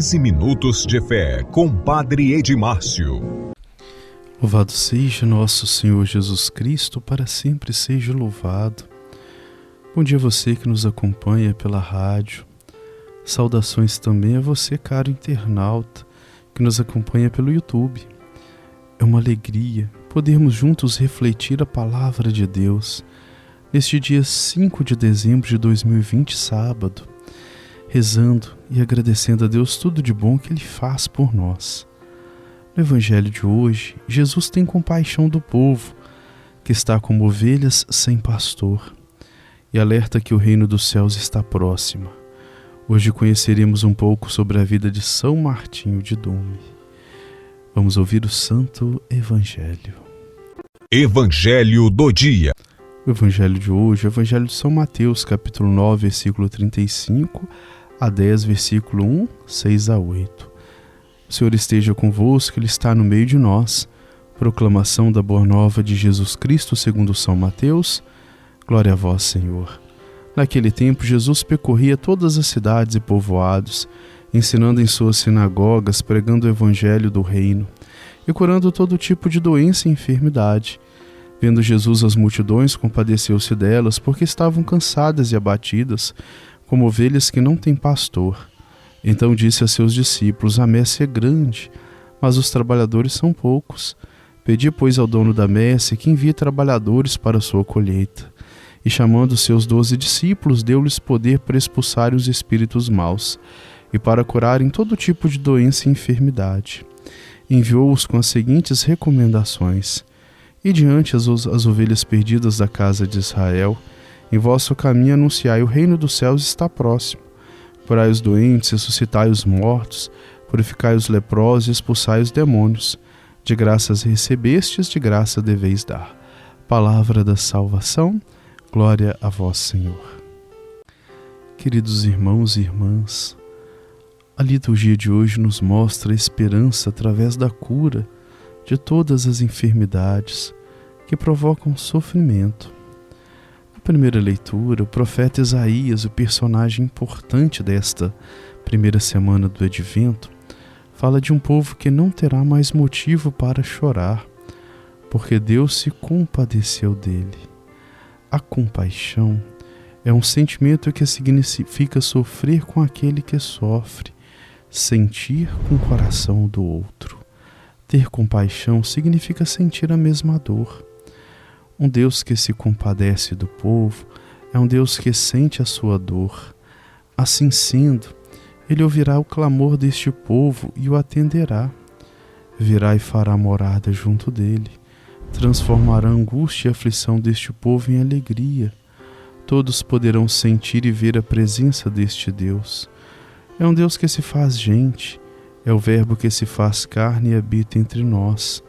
15 minutos de fé com Padre Edmárcio. Louvado seja nosso Senhor Jesus Cristo, para sempre seja louvado. Bom dia a você que nos acompanha pela rádio. Saudações também a você, caro internauta, que nos acompanha pelo YouTube. É uma alegria podermos juntos refletir a palavra de Deus neste dia 5 de dezembro de 2020, sábado, rezando e agradecendo a Deus tudo de bom que Ele faz por nós. No Evangelho de hoje, Jesus tem compaixão do povo, que está como ovelhas sem pastor, e alerta que o reino dos céus está próximo. Hoje conheceremos um pouco sobre a vida de São Martinho de Dome. Vamos ouvir o Santo Evangelho. Evangelho do dia. O Evangelho de hoje é o Evangelho de São Mateus, capítulo 9, versículo 35 a 10, versículo 1, 6 a 8. O Senhor esteja convosco, Ele está no meio de nós. Proclamação da Boa Nova de Jesus Cristo segundo São Mateus. Glória a vós, Senhor. Naquele tempo, Jesus percorria todas as cidades e povoados, ensinando em suas sinagogas, pregando o Evangelho do Reino e curando todo tipo de doença e enfermidade. Vendo Jesus as multidões, compadeceu-se delas, porque estavam cansadas e abatidas, como ovelhas que não têm pastor. Então disse a seus discípulos: a messe é grande, mas os trabalhadores são poucos. Pedi, pois, ao dono da messe que envie trabalhadores para a sua colheita. E chamando os seus 12 discípulos, deu-lhes poder para expulsarem os espíritos maus e para curarem todo tipo de doença e enfermidade. Enviou-os com as seguintes recomendações: e diante as ovelhas perdidas da casa de Israel, em vosso caminho anunciai: o reino dos céus está próximo. Curai os doentes, ressuscitai os mortos, purificai os leprosos e expulsai os demônios. De graças recebestes, de graça deveis dar. Palavra da salvação, glória a vós, Senhor. Queridos irmãos e irmãs, a liturgia de hoje nos mostra a esperança através da cura de todas as enfermidades que provocam sofrimento. Na primeira leitura, o profeta Isaías, o personagem importante desta primeira semana do Advento, fala de um povo que não terá mais motivo para chorar, porque Deus se compadeceu dele. A compaixão é um sentimento que significa sofrer com aquele que sofre, sentir com o coração do outro. Ter compaixão significa sentir a mesma dor. Um Deus que se compadece do povo é um Deus que sente a sua dor. Assim sendo, Ele ouvirá o clamor deste povo e o atenderá. Virá e fará morada junto dele. Transformará a angústia e a aflição deste povo em alegria. Todos poderão sentir e ver a presença deste Deus. É um Deus que se faz gente. É o Verbo que se faz carne e habita entre nós.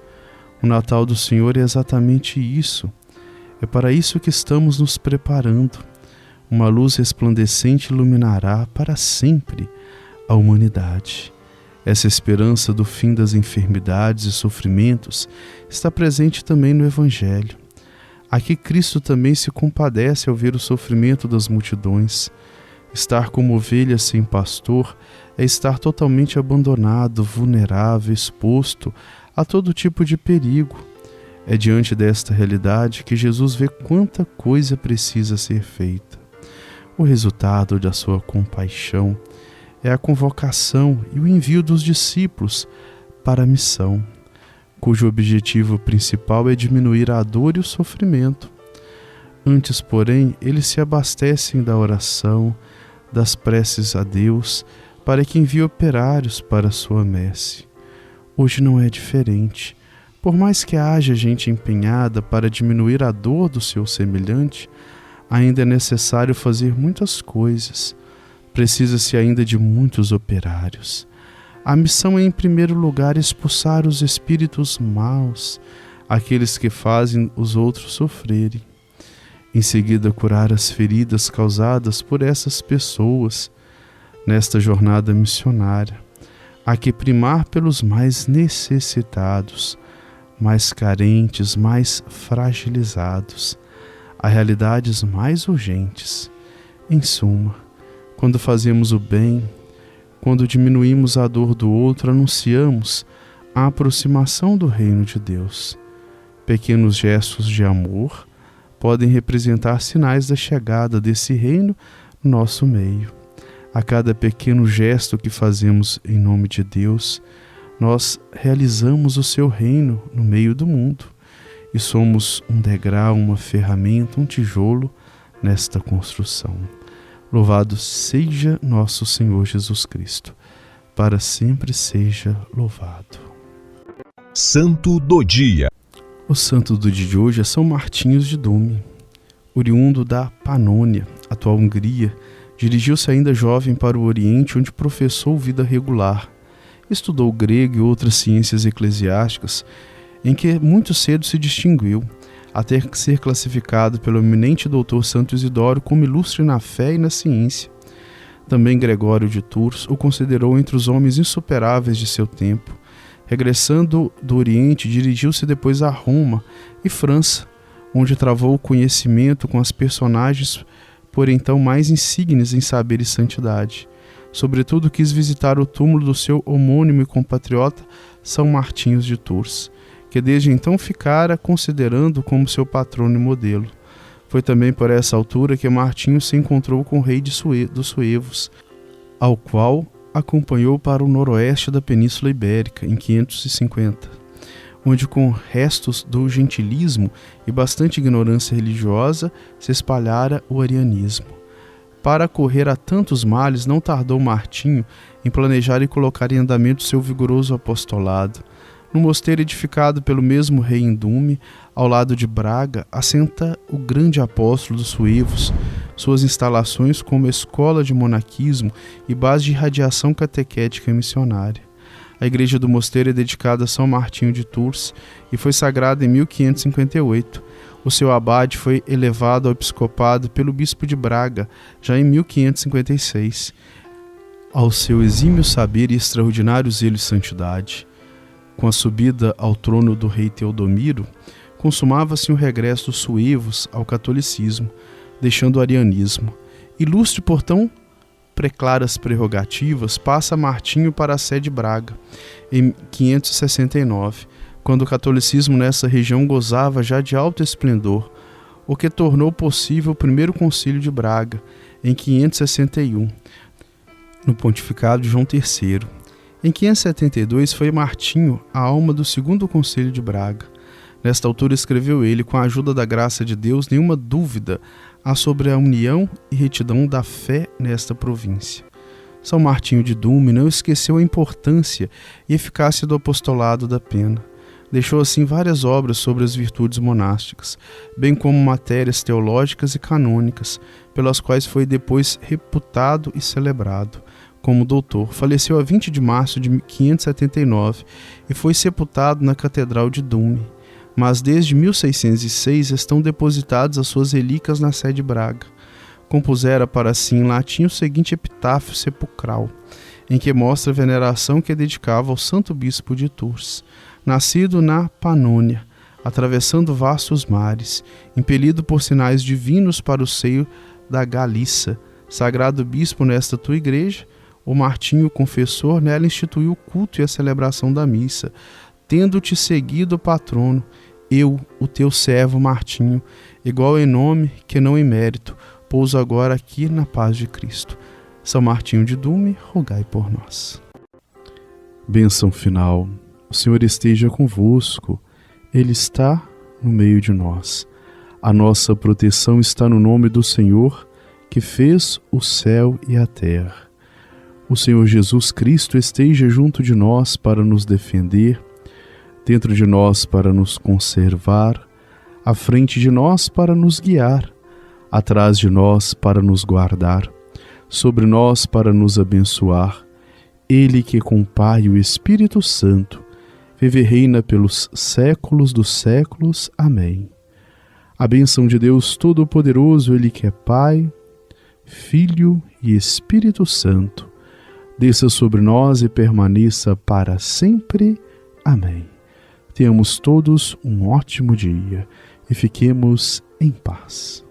O Natal do Senhor é exatamente isso. É para isso que estamos nos preparando. Uma luz resplandecente iluminará para sempre a humanidade. Essa esperança do fim das enfermidades e sofrimentos está presente também no Evangelho. Aqui Cristo também se compadece ao ver o sofrimento das multidões. Estar como ovelha sem pastor é estar totalmente abandonado, vulnerável, exposto a todo tipo de perigo. É diante desta realidade que Jesus vê quanta coisa precisa ser feita. O resultado da sua compaixão é a convocação e o envio dos discípulos para a missão, cujo objetivo principal é diminuir a dor e o sofrimento. Antes, porém, eles se abastecem da oração, das preces a Deus, para que envie operários para a sua messe. Hoje não é diferente. Por mais que haja gente empenhada para diminuir a dor do seu semelhante, ainda é necessário fazer muitas coisas. Precisa-se ainda de muitos operários. A missão é, em primeiro lugar, expulsar os espíritos maus, aqueles que fazem os outros sofrerem. Em seguida, curar as feridas causadas por essas pessoas. Nesta jornada missionária, há que primar pelos mais necessitados, mais carentes, mais fragilizados, a realidades mais urgentes. Em suma, quando fazemos o bem, Quando diminuímos a dor do outro, anunciamos a aproximação do reino de Deus. Pequenos gestos de amor podem representar sinais da chegada desse reino no nosso meio. A cada pequeno gesto que fazemos em nome de Deus, nós realizamos o seu reino no meio do mundo e somos um degrau, uma ferramenta, um tijolo nesta construção. Louvado seja nosso Senhor Jesus Cristo, para sempre seja louvado. Santo do Dia. O santo do dia de hoje é São Martinhos de Dume. Oriundo da Panônia, atual Hungria, dirigiu-se ainda jovem para o Oriente, onde professou vida regular. Estudou grego e outras ciências eclesiásticas, em que muito cedo se distinguiu, até ser classificado pelo eminente doutor Santo Isidoro como ilustre na fé e na ciência. Também Gregório de Tours o considerou entre os homens insuperáveis de seu tempo. Regressando do Oriente, dirigiu-se depois a Roma e França, onde travou o conhecimento com as personagens por então mais insígnes em saber e santidade. Sobretudo quis visitar o túmulo do seu homônimo e compatriota São Martinhos de Tours, que desde então ficara considerando como seu patrono e modelo. Foi também por essa altura que Martinhos se encontrou com o rei dos suevos, ao qual acompanhou para o noroeste da Península Ibérica, em 550, onde com restos do gentilismo e bastante ignorância religiosa se espalhara o arianismo. Para correr a tantos males, não tardou Martinho em planejar e colocar em andamento seu vigoroso apostolado. No mosteiro edificado pelo mesmo rei em Dume, ao lado de Braga, assenta o grande apóstolo dos suevos, suas instalações como escola de monaquismo e base de irradiação catequética e missionária. A igreja do mosteiro é dedicada a São Martinho de Tours e foi sagrada em 1558. O seu abade foi elevado ao episcopado pelo bispo de Braga, já em 1556. Ao seu exímio saber e extraordinário zelo e santidade, com a subida ao trono do rei Teodomiro, consumava-se o regresso dos suevos ao catolicismo, deixando o arianismo. Ilustre por tão preclaras prerrogativas, passa Martinho para a sé de Braga, em 569, quando o catolicismo nessa região gozava já de alto esplendor, o que tornou possível o primeiro concílio de Braga, em 561, no pontificado de João III. Em 572 foi Martinho a alma do segundo concílio de Braga. Nesta altura escreveu ele, com a ajuda da graça de Deus, nenhuma dúvida há sobre a união e retidão da fé nesta província. São Martinho de Dume não esqueceu a importância e eficácia do apostolado da pena. Deixou assim várias obras sobre as virtudes monásticas, bem como matérias teológicas e canônicas, pelas quais foi depois reputado e celebrado como doutor. Faleceu a 20 de março de 579 e foi sepultado na Catedral de Dume, mas desde 1606 estão depositadas as suas relíquias na sé de Braga. Compusera para si em latim o seguinte epitáfio sepulcral, em que mostra a veneração que dedicava ao santo bispo de Tours. Nascido na Panônia, atravessando vastos mares, impelido por sinais divinos para o seio da Galícia, sagrado bispo nesta tua igreja, o Martinho, confessor, nela instituiu o culto e a celebração da missa, tendo-te seguido, patrono, eu, o teu servo Martinho, igual em nome que não em mérito, pouso agora aqui na paz de Cristo. São Martinho de Dume, rogai por nós. Bênção final. O Senhor esteja convosco, Ele está no meio de nós. A nossa proteção está no nome do Senhor, que fez o céu e a terra. O Senhor Jesus Cristo esteja junto de nós para nos defender, dentro de nós para nos conservar, à frente de nós para nos guiar, atrás de nós para nos guardar, sobre nós para nos abençoar. Ele que com o Pai e o Espírito Santo vive e reina pelos séculos dos séculos. Amém. A bênção de Deus Todo-Poderoso, Ele que é Pai, Filho e Espírito Santo, desça sobre nós e permaneça para sempre. Amém. Tenhamos todos um ótimo dia e fiquemos em paz.